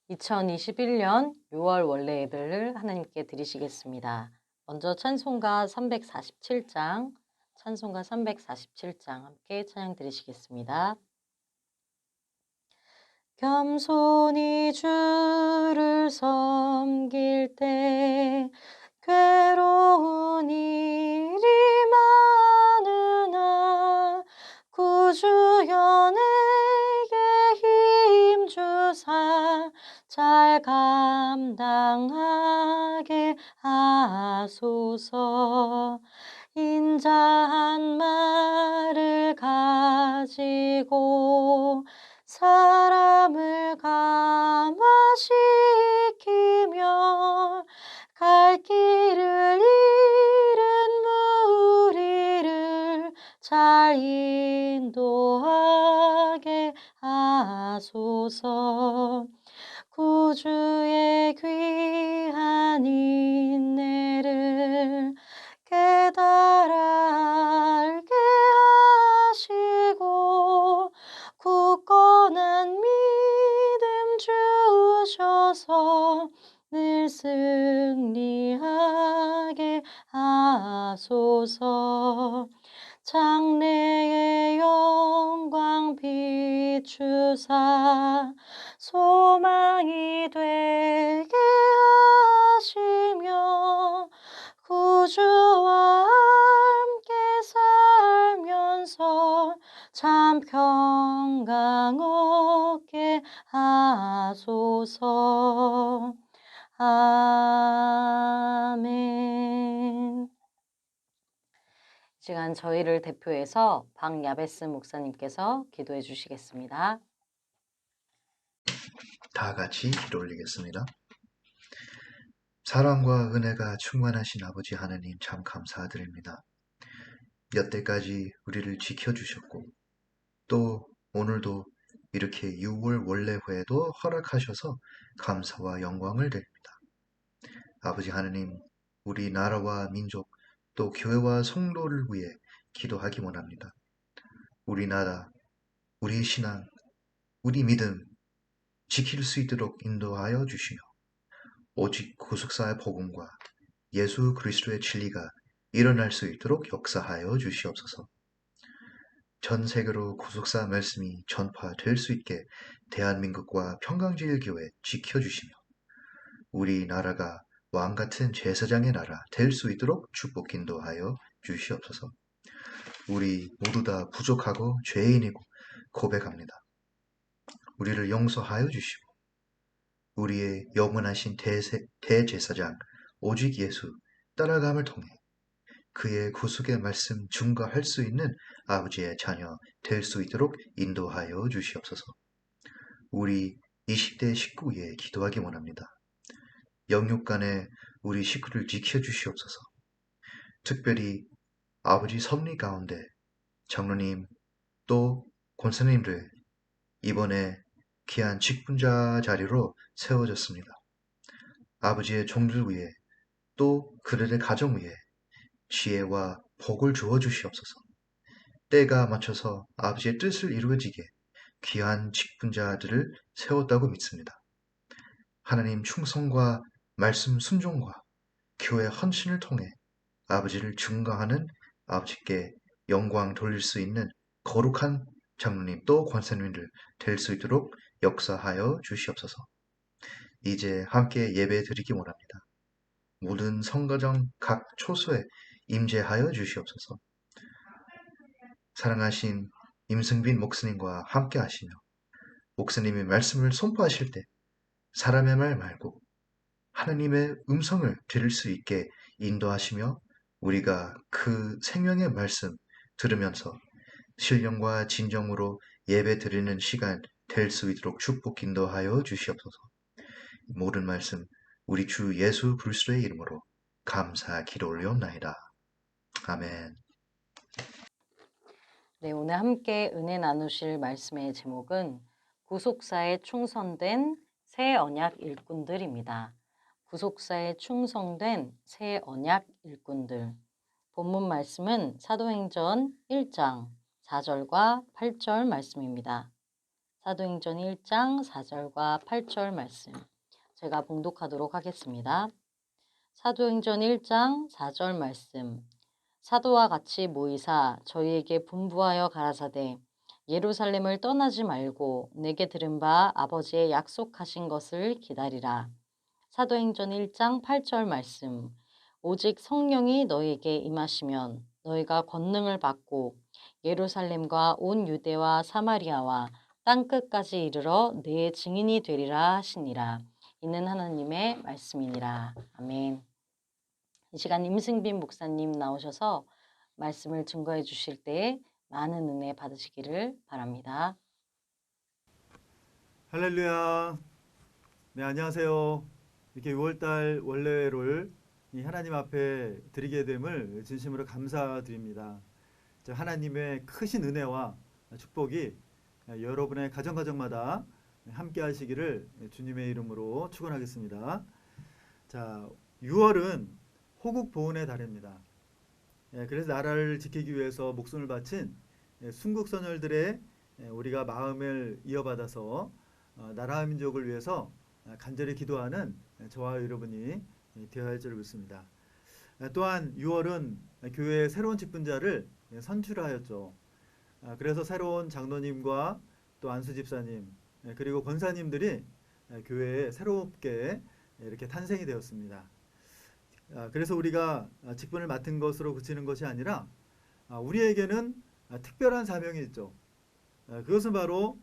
2021년 6월 원래 예배를 하나님께 드리시겠습니다. 먼저 찬송가 347장, 찬송가 347장 함께 찬양 드리시겠습니다. 겸손히 주를 섬길 때 괴로운 일이 많으나 구주여 내게 힘 주사 잘 감당하게 하소서. 인자한 말을 가지고 사람을 감화시키며 갈 길을 잃은 무리를 잘 인도하게 하소서. 구주의 귀한 인내를 깨달아 알게 하시고 굳건한 믿음 주셔서 늘 승리하게 하소서. 장래의 영광 비추사 소망이 되게 하시며 구주와 함께 살면서 참 평강 얻게 하소서. 아멘. 이 시간 저희를 대표해서 박야베스 목사님께서 기도해 주시겠습니다. 다 같이 기도 올리겠습니다. 사랑과 은혜가 충만하신 아버지 하나님 참 감사드립니다. 여태까지 우리를 지켜주셨고 또 오늘도 이렇게 6월 원래회도 허락하셔서 감사와 영광을 드립니다. 아버지 하나님, 우리 나라와 민족 또 교회와 성도를 위해 기도하기 원합니다. 우리 나라, 우리 신앙, 우리 믿음 지킬 수 있도록 인도하여 주시며 오직 구속사의 복음과 예수 그리스도의 진리가 일어날 수 있도록 역사하여 주시옵소서. 전 세계로 구속사 말씀이 전파될 수 있게 대한민국과 평강제일교회 지켜주시며 우리나라가 왕같은 제사장의 나라 될 수 있도록 축복 인도하여 주시옵소서. 우리 모두 다 부족하고 죄인이고 고백합니다. 우리를 용서하여 주시고 우리의 영원하신 대제사장 오직 예수 따라감을 통해 그의 구속의 말씀 증거할 수 있는 아버지의 자녀 될 수 있도록 인도하여 주시옵소서. 우리 20대 식구 위에 기도하기 원합니다. 영육간에 우리 식구를 지켜주시옵소서. 특별히 아버지 섭리 가운데 장로님 또 권사님들 이번에 귀한 직분자 자리로 세워졌습니다. 아버지의 종들 위에 또 그들의 가정 위에 지혜와 복을 주어 주시옵소서. 때가 맞춰서 아버지의 뜻을 이루어지게 귀한 직분자들을 세웠다고 믿습니다. 하나님 충성과 말씀 순종과 교회 헌신을 통해 아버지를 증거하는 아버지께 영광 돌릴 수 있는 거룩한 장로님 또 권사님들 될 수 있도록 역사하여 주시옵소서. 이제 함께 예배 드리기 원합니다. 모든 성가정 각 초소에 임재하여 주시옵소서. 사랑하신 임승빈 목사님과 함께 하시며 목사님의 말씀을 선포하실 때 사람의 말 말고 하나님의 음성을 들을 수 있게 인도하시며 우리가 그 생명의 말씀 들으면서 신령과 진정으로 예배 드리는 시간 될 수 있도록 축복 인도하여 주시옵소서. 모든 말씀 우리 주 예수 그리스도의 이름으로 감사 기도 올려옵나이다. 아멘. 네, 오늘 함께 은혜 나누실 말씀의 제목은 구속사에 충성된 새 언약 일꾼들입니다. 구속사에 충성된 새 언약 일꾼들. 본문 말씀은 사도행전 1장 4절과 8절 말씀입니다. 사도행전 1장 4절과 8절 말씀 제가 봉독하도록 하겠습니다. 사도행전 1장 4절 말씀. 사도와 같이 모이사 저희에게 분부하여 가라사대 예루살렘을 떠나지 말고 내게 들은 바 아버지의 약속하신 것을 기다리라. 사도행전 1장 8절 말씀. 오직 성령이 너희에게 임하시면 너희가 권능을 받고 예루살렘과 온 유대와 사마리아와 땅끝까지 이르러 내 증인이 되리라 하시니라. 이는 하나님의 말씀이니라. 아멘. 이 시간 임승빈 목사님 나오셔서 말씀을 증거해 주실 때 많은 은혜 받으시기를 바랍니다. 할렐루야. 네, 안녕하세요. 이렇게 6월달 원래를 이 하나님 앞에 드리게 됨을 진심으로 감사드립니다. 하나님의 크신 은혜와 축복이 여러분의 가정마다 함께 하시기를 주님의 이름으로 축원하겠습니다. 자, 6월은 호국 보훈의 달입니다. 그래서 나라를 지키기 위해서 목숨을 바친 순국 선열들의 우리가 마음을 이어받아서 나라와 민족을 위해서 간절히 기도하는 저와 여러분이 되어야 할 줄 믿습니다. 또한 6월은 교회의 새로운 직분자를 선출하였죠. 그래서 새로운 장로님과 또 안수 집사님 그리고 권사님들이 교회에 새롭게 이렇게 탄생이 되었습니다. 그래서 우리가 직분을 맡은 것으로 그치는 것이 아니라 우리에게는 특별한 사명이 있죠. 그것은 바로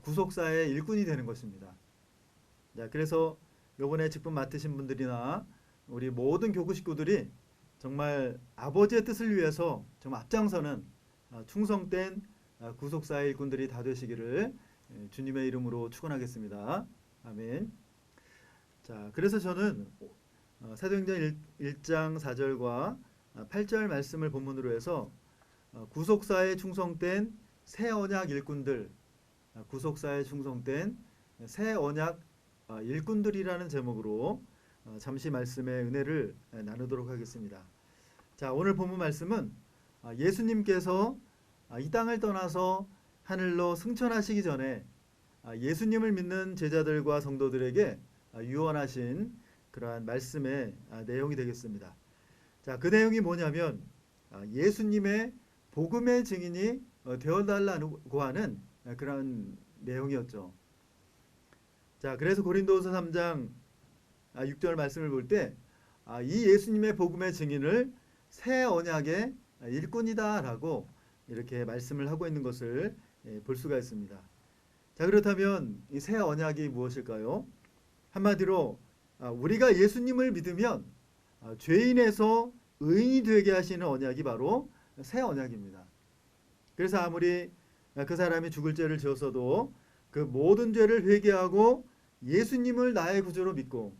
구속사의 일꾼이 되는 것입니다. 그래서 이번에 직분 맡으신 분들이나 우리 모든 교구 식구들이 정말 아버지의 뜻을 위해서 정말 앞장서는 충성된 구속사의 일꾼들이 다 되시기를 주님의 이름으로 축원하겠습니다. 아멘. 자, 그래서 저는 사도행전 1장 4절과 8절 말씀을 본문으로 해서 구속사에 충성된 새 언약 일꾼들, 구속사에 충성된 새 언약 일꾼들이라는 제목으로 잠시 말씀의 은혜를 나누도록 하겠습니다. 자, 오늘 본문 말씀은 예수님께서 이 땅을 떠나서 하늘로 승천하시기 전에 예수님을 믿는 제자들과 성도들에게 유언하신 그러한 말씀의 내용이 되겠습니다. 자, 그 내용이 뭐냐면 예수님의 복음의 증인이 되어달라고 하는 그런 내용이었죠. 자, 그래서 고린도후서 3장 6절 말씀을 볼 때 이 예수님의 복음의 증인을 새 언약의 일꾼이다라고 이렇게 말씀을 하고 있는 것을 볼 수가 있습니다. 자, 그렇다면 이 새 언약이 무엇일까요? 한마디로 우리가 예수님을 믿으면 죄인에서 의인이 되게 하시는 언약이 바로 새 언약입니다. 그래서 아무리 그 사람이 죽을 죄를 지었어도 그 모든 죄를 회개하고 예수님을 나의 구주로 믿고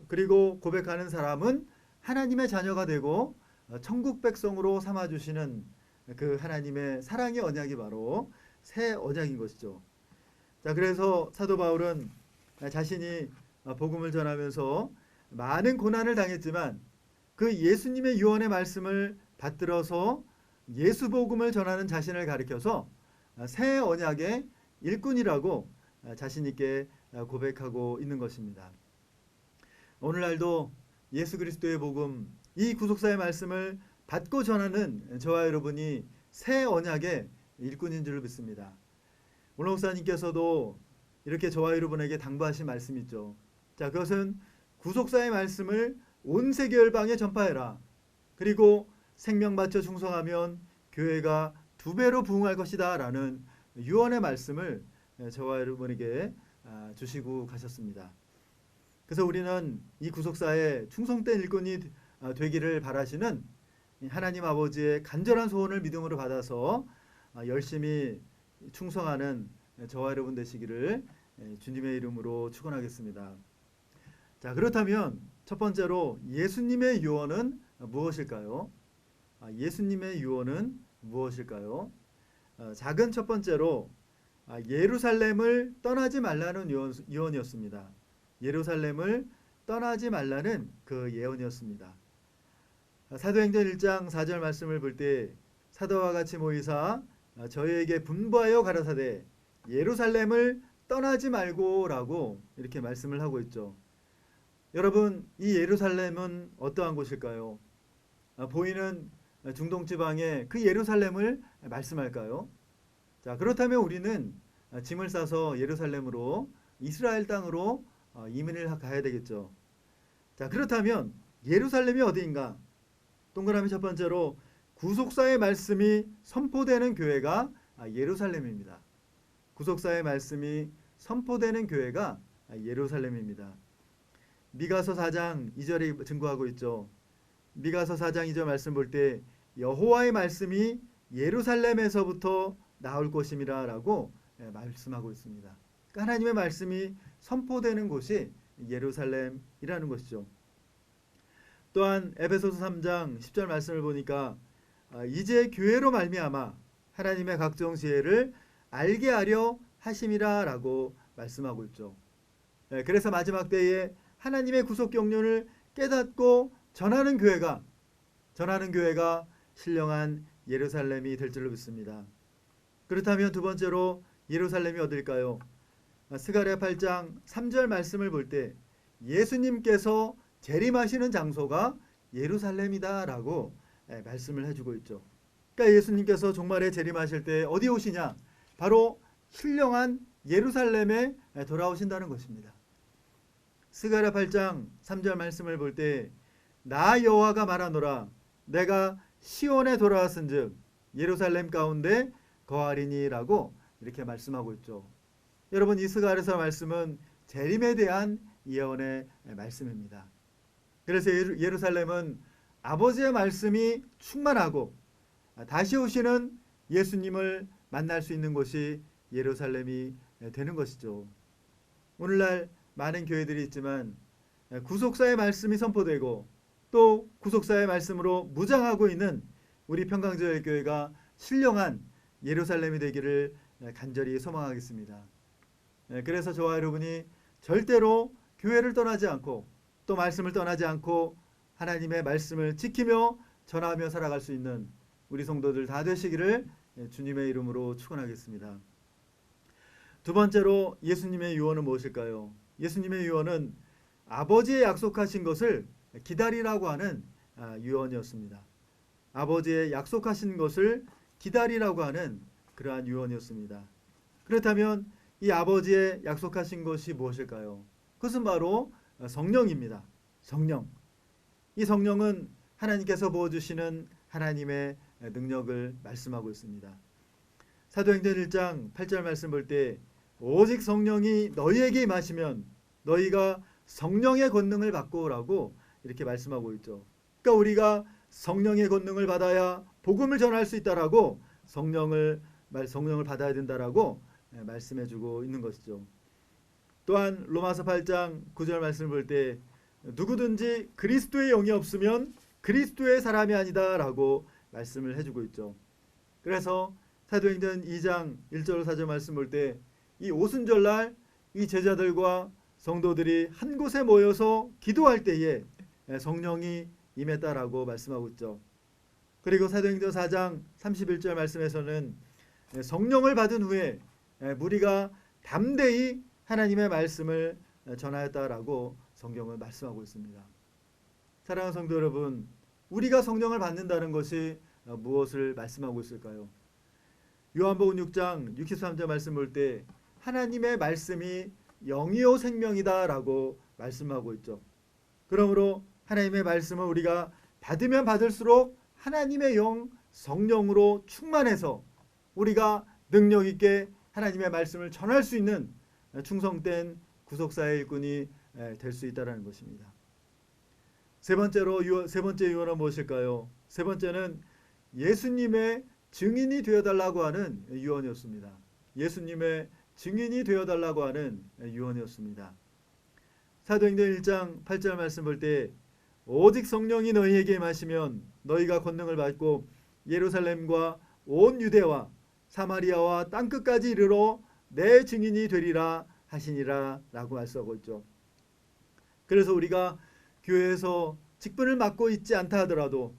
그리고 고백하는 사람은 하나님의 자녀가 되고 천국 백성으로 삼아주시는 그 하나님의 사랑의 언약이 바로 새 언약인 것이죠. 자, 그래서 사도 바울은 자신이 복음을 전하면서 많은 고난을 당했지만 그 예수님의 유언의 말씀을 받들어서 예수 복음을 전하는 자신을 가리켜서 새 언약의 일꾼이라고 자신 있게 고백하고 있는 것입니다. 오늘날도 예수 그리스도의 복음, 이 구속사의 말씀을 받고 전하는 저와 여러분이 새 언약의 일꾼인 줄 믿습니다. 오늘 목사님께서도 이렇게 저와 여러분에게 당부하신 말씀이 있죠. 자, 그것은 구속사의 말씀을 온 세계 열방에 전파해라. 그리고 생명 바쳐 충성하면 교회가 2배로 부흥할 것이다 라는 유언의 말씀을 저와 여러분에게 주시고 가셨습니다. 그래서 우리는 이 구속사에 충성된 일꾼이 되기를 바라시는 하나님 아버지의 간절한 소원을 믿음으로 받아서 열심히 충성하는 저와 여러분 되시기를 주님의 이름으로 축원하겠습니다. 자, 그렇다면 첫 번째로 예수님의 유언은 무엇일까요? 예수님의 유언은 무엇일까요? 작은 첫 번째로 예루살렘을 떠나지 말라는 유언이었습니다. 예루살렘을 떠나지 말라는 그 예언이었습니다. 사도행전 1장 4절 말씀을 볼 때 사도와 같이 모이사 저희에게 분부하여 가라사대 예루살렘을 떠나지 말고라고 이렇게 말씀을 하고 있죠. 여러분, 이 예루살렘은 어떠한 곳일까요? 보이는 중동 지방의 그 예루살렘을 말씀할까요? 자, 그렇다면 우리는 짐을 싸서 예루살렘으로 이스라엘 땅으로 이민을 가야 되겠죠. 자, 그렇다면 예루살렘이 어디인가? 동그라미 첫 번째로 구속사의 말씀이 선포되는 교회가 예루살렘입니다. 구속사의 말씀이 선포되는 교회가 예루살렘입니다. 미가서 4장 2절이 증거하고 있죠. 미가서 4장 2절 말씀 볼 때 여호와의 말씀이 예루살렘에서부터 나올 것임이라 라고 말씀하고 있습니다. 그러니까 하나님의 말씀이 선포되는 곳이 예루살렘이라는 것이죠. 또한 에베소서 3장 10절 말씀을 보니까 이제 교회로 말미암아 하나님의 각종 지혜를 알게 하려 하심이라 라고 말씀하고 있죠. 그래서 마지막 때에 하나님의 구속 경륜을 깨닫고 전하는 교회가 신령한 예루살렘이 될 줄로 믿습니다. 그렇다면 두 번째로 예루살렘이 어딜까요? 스가랴 8장 3절 말씀을 볼 때 예수님께서 재림하시는 장소가 예루살렘이다 라고 말씀을 해주고 있죠. 그러니까 예수님께서 종말에 재림하실 때 어디 오시냐? 바로 신령한 예루살렘에 돌아오신다는 것입니다. 스가랴 8장 3절 말씀을 볼 때 나 여호와가 말하노라 내가 시온에 돌아왔은즉 예루살렘 가운데 거하리니 라고 이렇게 말씀하고 있죠. 여러분, 이 스가랴서 말씀은 재림에 대한 예언의 말씀입니다. 그래서 예루살렘은 아버지의 말씀이 충만하고 다시 오시는 예수님을 만날 수 있는 곳이 예루살렘이 되는 것이죠. 오늘날 많은 교회들이 있지만 구속사의 말씀이 선포되고 또 구속사의 말씀으로 무장하고 있는 우리 평강제일교회가 신령한 예루살렘이 되기를 간절히 소망하겠습니다. 그래서 저와 여러분이 절대로 교회를 떠나지 않고 또 말씀을 떠나지 않고 하나님의 말씀을 지키며 전하며 살아갈 수 있는 우리 성도들 다 되시기를 주님의 이름으로 축원하겠습니다. 두 번째로 예수님의 유언은 무엇일까요? 예수님의 유언은 아버지의 약속하신 것을 기다리라고 하는 유언이었습니다. 아버지의 약속하신 것을 기다리라고 하는 그러한 유언이었습니다. 그렇다면 이 아버지의 약속하신 것이 무엇일까요? 그것은 바로 성령입니다. 성령. 이 성령은 하나님께서 부어주시는 하나님의 능력을 말씀하고 있습니다. 사도행전 1장 8절 말씀 볼 때 오직 성령이 너희에게 임하시면 너희가 성령의 권능을 받고 라고 이렇게 말씀하고 있죠. 그러니까 우리가 성령의 권능을 받아야 복음을 전할 수 있다라고 성령을 받아야 된다라고 말씀해주고 있는 것이죠. 또한 로마서 8장 9절 말씀을 볼 때 누구든지 그리스도의 영이 없으면 그리스도의 사람이 아니다라고 말씀을 해주고 있죠. 그래서 사도행전 2장 1절 4절 말씀 볼 때 이 오순절날 이 제자들과 성도들이 한 곳에 모여서 기도할 때에 성령이 임했다라고 말씀하고 있죠. 그리고 사도행전 4장 31절 말씀에서는 성령을 받은 후에 무리가 담대히 하나님의 말씀을 전하였다라고 성경을 말씀하고 있습니다. 사랑하는 성도 여러분, 우리가 성령을 받는다는 것이 무엇을 말씀하고 있을까요? 요한복음 6장 63절 말씀 볼 때 하나님의 말씀이 영이요 생명이다라고 말씀하고 있죠. 그러므로 하나님의 말씀을 우리가 받으면 받을수록 하나님의 영 성령으로 충만해서 우리가 능력 있게 하나님의 말씀을 전할 수 있는 충성된 구속사의 일꾼이 될 수 있다는 것입니다. 세 번째 유언은 무엇일까요? 세 번째는 예수님의 증인이 되어달라고 하는 유언이었습니다. 예수님의 증인이 되어달라고 하는 유언이었습니다. 사도행전 1장 8절 말씀 볼 때 오직 성령이 너희에게 임하시면 너희가 권능을 받고 예루살렘과 온 유대와 사마리아와 땅끝까지 이르러 내 증인이 되리라 하시니라 라고 말씀하고 있죠. 그래서 우리가 교회에서 직분을 맡고 있지 않다 하더라도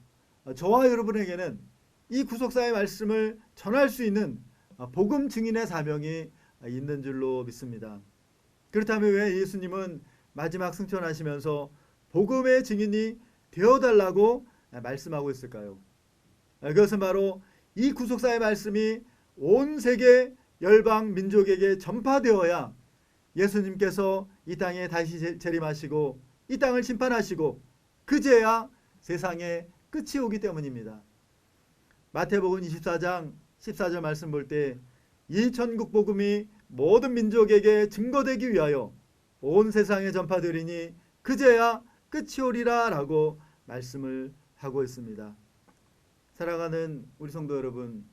저와 여러분에게는 이 구속사의 말씀을 전할 수 있는 복음 증인의 사명이 있는 줄로 믿습니다. 그렇다면 왜 예수님은 마지막 승천하시면서 복음의 증인이 되어달라고 말씀하고 있을까요? 그것은 바로 이 구속사의 말씀이 온 세계 열방 민족에게 전파되어야 예수님께서 이 땅에 다시 재림하시고 이 땅을 심판하시고 그제야 세상의 끝이 오기 때문입니다. 마태복음 24장 14절 말씀 볼 때 이 천국 복음이 모든 민족에게 증거되기 위하여 온 세상에 전파되리니 그제야 끝이 오리라 라고 말씀을 하고 있습니다. 사랑하는 우리 성도 여러분,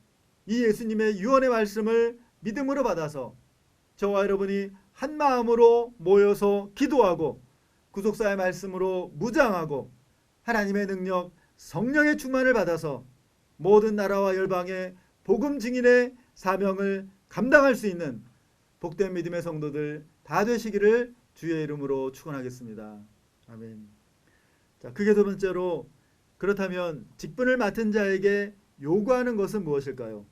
이 예수님의 유언의 말씀을 믿음으로 받아서 저와 여러분이 한 마음으로 모여서 기도하고 구속사의 말씀으로 무장하고 하나님의 능력, 성령의 충만을 받아서 모든 나라와 열방의 복음 증인의 사명을 감당할 수 있는 복된 믿음의 성도들 다 되시기를 주의 이름으로 축원하겠습니다. 아멘. 자, 그게 두 번째로, 그렇다면 직분을 맡은 자에게 요구하는 것은 무엇일까요?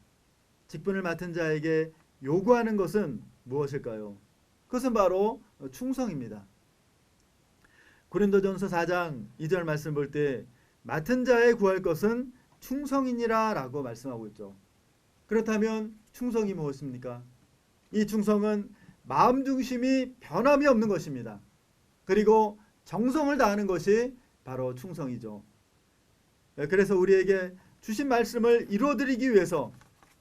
직분을 맡은 자에게 요구하는 것은 무엇일까요? 그것은 바로 충성입니다. 고린도전서 4장 2절 말씀 볼 때 맡은 자에 구할 것은 충성이니라 라고 말씀하고 있죠. 그렇다면 충성이 무엇입니까? 이 충성은 마음 중심이 변함이 없는 것입니다. 그리고 정성을 다하는 것이 바로 충성이죠. 그래서 우리에게 주신 말씀을 이루어드리기 위해서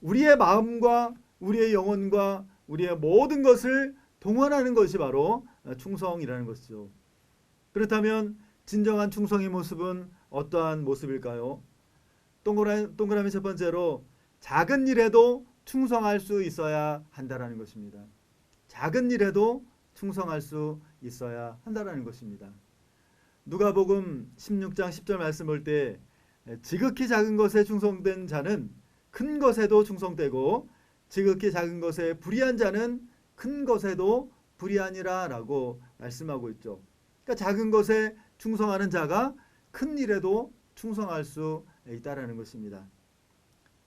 우리의 마음과 우리의 영혼과 우리의 모든 것을 동원하는 것이 바로 충성이라는 것이죠. 그렇다면 진정한 충성의 모습은 어떠한 모습일까요? 동그라미 첫 번째로 작은 일에도 충성할 수 있어야 한다라는 것입니다. 작은 일에도 충성할 수 있어야 한다라는 것입니다. 누가복음 16장 10절 말씀 볼 때 지극히 작은 것에 충성된 자는 큰 것에도 충성되고 지극히 작은 것에 불의한 자는 큰 것에도 불의하니라 라고 말씀하고 있죠. 그러니까 작은 것에 충성하는 자가 큰 일에도 충성할 수 있다라는 것입니다.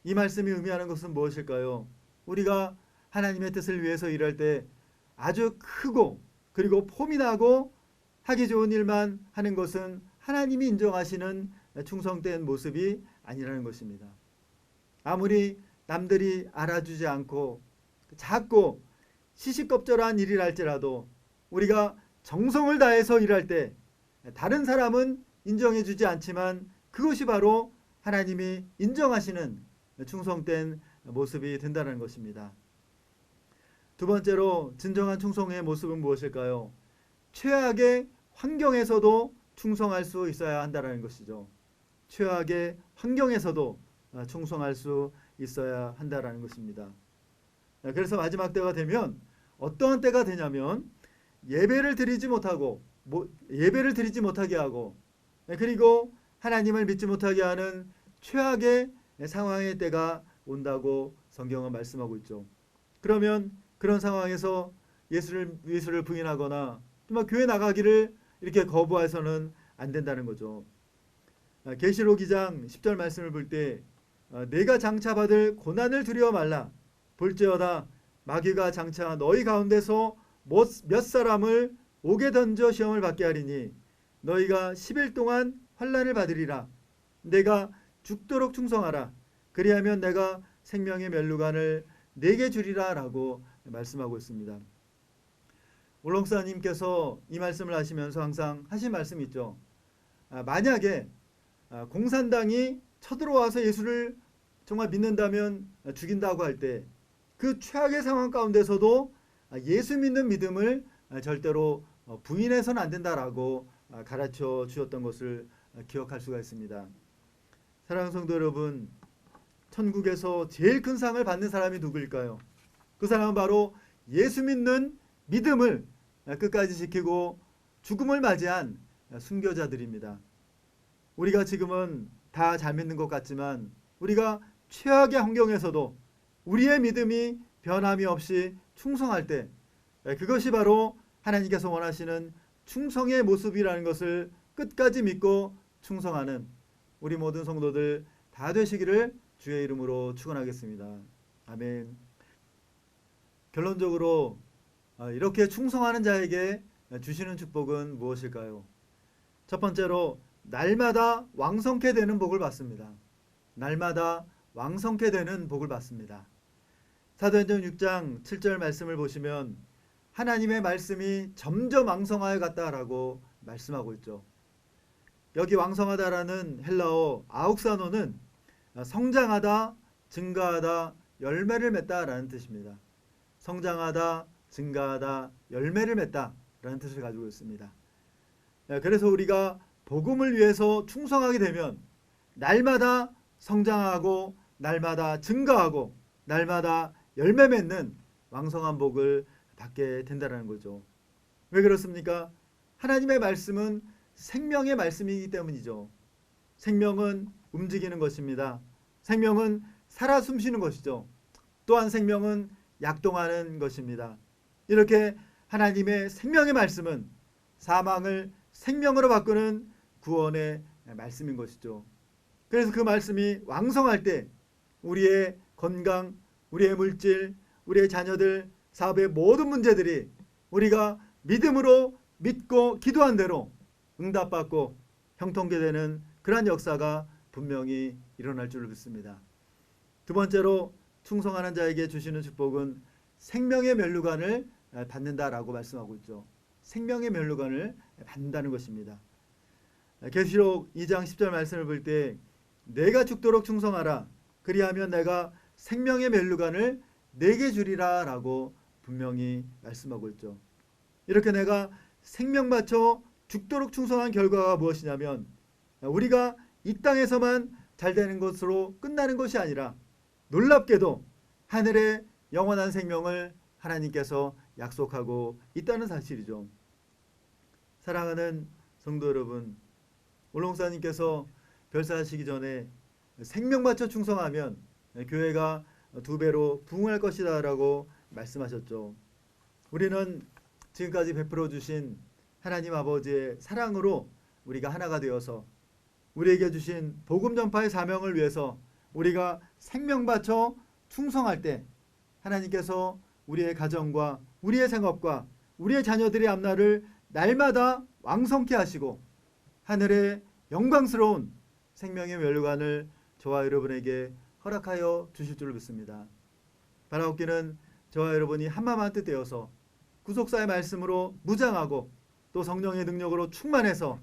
이 말씀이 의미하는 것은 무엇일까요? 우리가 하나님의 뜻을 위해서 일할 때 아주 크고 그리고 폼이 나고 하기 좋은 일만 하는 것은 하나님이 인정하시는 충성된 모습이 아니라는 것입니다. 아무리 남들이 알아주지 않고 작고 시시껍절한 일이라 할지라도 우리가 정성을 다해서 일할 때 다른 사람은 인정해주지 않지만 그것이 바로 하나님이 인정하시는 충성된 모습이 된다는 것입니다. 두 번째로 진정한 충성의 모습은 무엇일까요? 최악의 환경에서도 충성할 수 있어야 한다는 것이죠. 최악의 환경에서도 충성할 수 있어야 한다는 것입니다. 그래서 마지막 때가 되면 어떠한 때가 되냐면 예배를 드리지 못하게 하고 그리고 하나님을 믿지 못하게 하는 최악의 상황의 때가 온다고 성경은 말씀하고 있죠. 그러면 그런 상황에서 예수를 부인하거나 정말 교회 나가기를 이렇게 거부해서는 안 된다는 거죠. 계시록 2장 10절 말씀을 볼 때 내가 장차 받을 고난을 두려워 말라. 볼지어다 마귀가 장차 너희 가운데서 몇 사람을 옥에 던져 시험을 받게 하리니 너희가 10일 동안 환난을 받으리라. 내가 죽도록 충성하라. 그리하면 내가 생명의 멸루관을 내게 주리라 라고 말씀하고 있습니다. 울렁사님께서 이 말씀을 하시면서 항상 하신 말씀이 있죠. 만약에 공산당이 쳐들어와서 예수를 정말 믿는다면 죽인다고 할 때 그 최악의 상황 가운데서도 예수 믿는 믿음을 절대로 부인해서는 안 된다라고 가르쳐 주셨던 것을 기억할 수가 있습니다. 사랑하는 성도 여러분, 천국에서 제일 큰 상을 받는 사람이 누구일까요? 그 사람은 바로 예수 믿는 믿음을 끝까지 지키고 죽음을 맞이한 순교자들입니다. 우리가 지금은 다 잘 믿는 것 같지만 우리가 최악의 환경에서도 우리의 믿음이 변함이 없이 충성할 때 그것이 바로 하나님께서 원하시는 충성의 모습이라는 것을 끝까지 믿고 충성하는 우리 모든 성도들 다 되시기를 주의 이름으로 축원하겠습니다. 아멘. 결론적으로 이렇게 충성하는 자에게 주시는 축복은 무엇일까요? 첫 번째로 날마다 왕성케 되는 복을 받습니다. 날마다 왕성케 되는 복을 받습니다. 사도행전 6장 7절 말씀을 보시면 하나님의 말씀이 점점 왕성하여 갔다라고 말씀하고 있죠. 여기 왕성하다라는 헬라어 아욱사노는 성장하다, 증가하다, 열매를 맺다라는 뜻입니다. 성장하다, 증가하다, 열매를 맺다라는 뜻을 가지고 있습니다. 그래서 우리가 복음을 위해서 충성하게 되면 날마다 성장하고 날마다 증가하고 날마다 열매 맺는 왕성한 복을 받게 된다는 거죠. 왜 그렇습니까? 하나님의 말씀은 생명의 말씀이기 때문이죠. 생명은 움직이는 것입니다. 생명은 살아 숨쉬는 것이죠. 또한 생명은 약동하는 것입니다. 이렇게 하나님의 생명의 말씀은 사망을 생명으로 바꾸는 구원의 말씀인 것이죠. 그래서 그 말씀이 왕성할 때 우리의 건강, 우리의 물질, 우리의 자녀들, 사업의 모든 문제들이 우리가 믿음으로 믿고 기도한 대로 응답받고 형통케 되는 그러한 역사가 분명히 일어날 줄을 믿습니다. 두 번째로 충성하는 자에게 주시는 축복은 생명의 면류관을 받는다라고 말씀하고 있죠. 생명의 면류관을 받는다는 것입니다. 계시록 2장 10절 말씀을 볼 때 내가 죽도록 충성하라 그리하면 내가 생명의 면류관을 내게 주리라 라고 분명히 말씀하고 있죠. 이렇게 내가 생명 바쳐 죽도록 충성한 결과가 무엇이냐면 우리가 이 땅에서만 잘 되는 것으로 끝나는 것이 아니라 놀랍게도 하늘의 영원한 생명을 하나님께서 약속하고 있다는 사실이죠. 사랑하는 성도 여러분, 올롱사님께서 별사하시기 전에 생명 바쳐 충성하면 교회가 2배로 부흥할 것이다 라고 말씀하셨죠. 우리는 지금까지 베풀어 주신 하나님 아버지의 사랑으로 우리가 하나가 되어서 우리에게 주신 복음 전파의 사명을 위해서 우리가 생명 바쳐 충성할 때 하나님께서 우리의 가정과 우리의 생업과 우리의 자녀들의 앞날을 날마다 왕성케 하시고 하늘의 영광스러운 생명의 면류관을 저와 여러분에게 허락하여 주실 줄 믿습니다. 바라옵기는 저와 여러분이 한마음 한뜻 되어서 구속사의 말씀으로 무장하고 또 성령의 능력으로 충만해서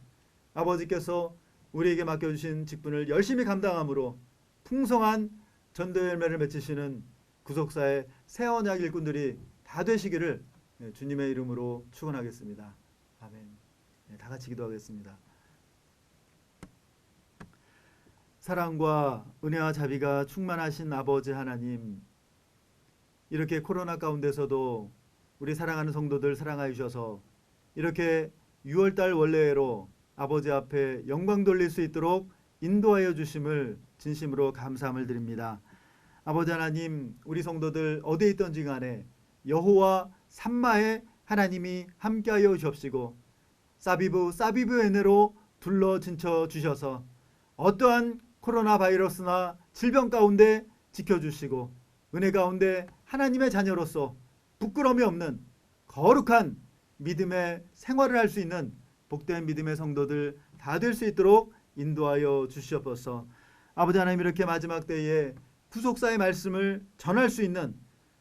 아버지께서 우리에게 맡겨주신 직분을 열심히 감당함으로 풍성한 전도 열매를 맺히시는 구속사의 새 언약 일꾼들이 다 되시기를 주님의 이름으로 축원하겠습니다. 아멘. 다 같이 기도하겠습니다. 사랑과 은혜와 자비가 충만하신 아버지 하나님, 이렇게 코로나 가운데서도 우리 사랑하는 성도들 사랑하여 주셔서 이렇게 6월달 원래로 아버지 앞에 영광 돌릴 수 있도록 인도하여 주심을 진심으로 감사함을 드립니다. 아버지 하나님, 우리 성도들 어디에 있던지 간에 여호와 삼마에 하나님이 함께하여 주옵시고 사비부 에네로 둘러 진쳐 주셔서 어떠한 코로나 바이러스나 질병 가운데 지켜주시고 은혜 가운데 하나님의 자녀로서 부끄러움이 없는 거룩한 믿음의 생활을 할 수 있는 복된 믿음의 성도들 다 될 수 있도록 인도하여 주시옵소서. 아버지 하나님, 이렇게 마지막 때에 구속사의 말씀을 전할 수 있는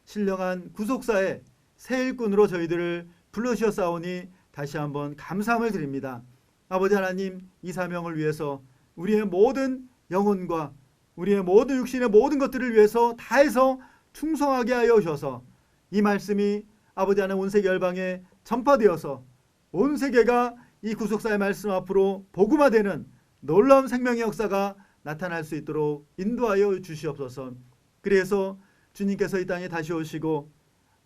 신령한 구속사의 새 일꾼으로 저희들을 불러주셨사오니 다시 한번 감사함을 드립니다. 아버지 하나님, 이 사명을 위해서 우리의 모든 영혼과 우리의 모든 육신의 모든 것들을 위해서 다해서 충성하게 하여 주셔서 이 말씀이 아버지 하나님 온 세계 열방에 전파되어서 온 세계가 이 구속사의 말씀 앞으로 복음화되는 놀라운 생명의 역사가 나타날 수 있도록 인도하여 주시옵소서. 그래서 주님께서 이 땅에 다시 오시고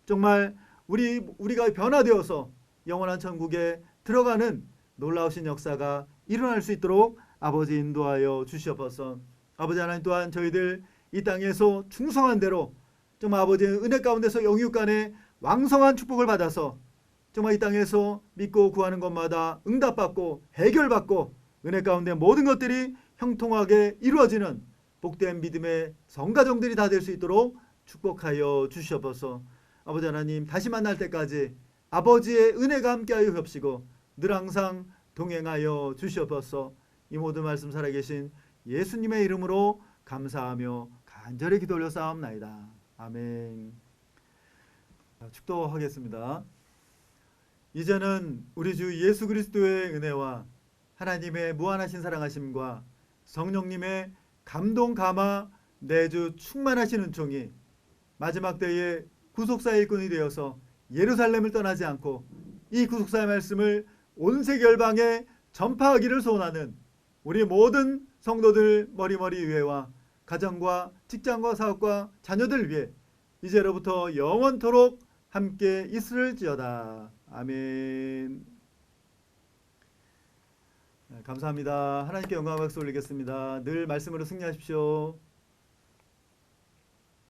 정말 우리가 변화되어서 영원한 천국에 들어가는 놀라우신 역사가 일어날 수 있도록 아버지 인도하여 주시옵소서. 아버지 하나님, 또한 저희들 이 땅에서 충성한 대로 정말 아버지의 은혜 가운데서 영육 간에 왕성한 축복을 받아서 정말 이 땅에서 믿고 구하는 것마다 응답받고 해결받고 은혜 가운데 모든 것들이 형통하게 이루어지는 복된 믿음의 성가정들이 다 될 수 있도록 축복하여 주시옵소서. 아버지 하나님 다시 만날 때까지 아버지의 은혜가 함께하여 겹치고 늘 항상 동행하여 주시옵소서. 이 모든 말씀 살아계신 예수님의 이름으로 감사하며 간절히 기도 올려 싸움나이다. 아멘. 축도하겠습니다. 이제는 우리 주 예수 그리스도의 은혜와 하나님의 무한하신 사랑하심과 성령님의 감동 감화 내주 충만하신 은총이 마지막 때에 구속사의 일꾼이 되어서 예루살렘을 떠나지 않고 이 구속사의 말씀을 온 세계 열방에 전파하기를 소원하는 우리 모든 성도들 머리머리 위에와 가정과 직장과 사업과 자녀들 위해 이제로부터 영원토록 함께 있을지어다. 아멘. 감사합니다. 하나님께 영광 박수 올리겠습니다. 늘 말씀으로 승리하십시오.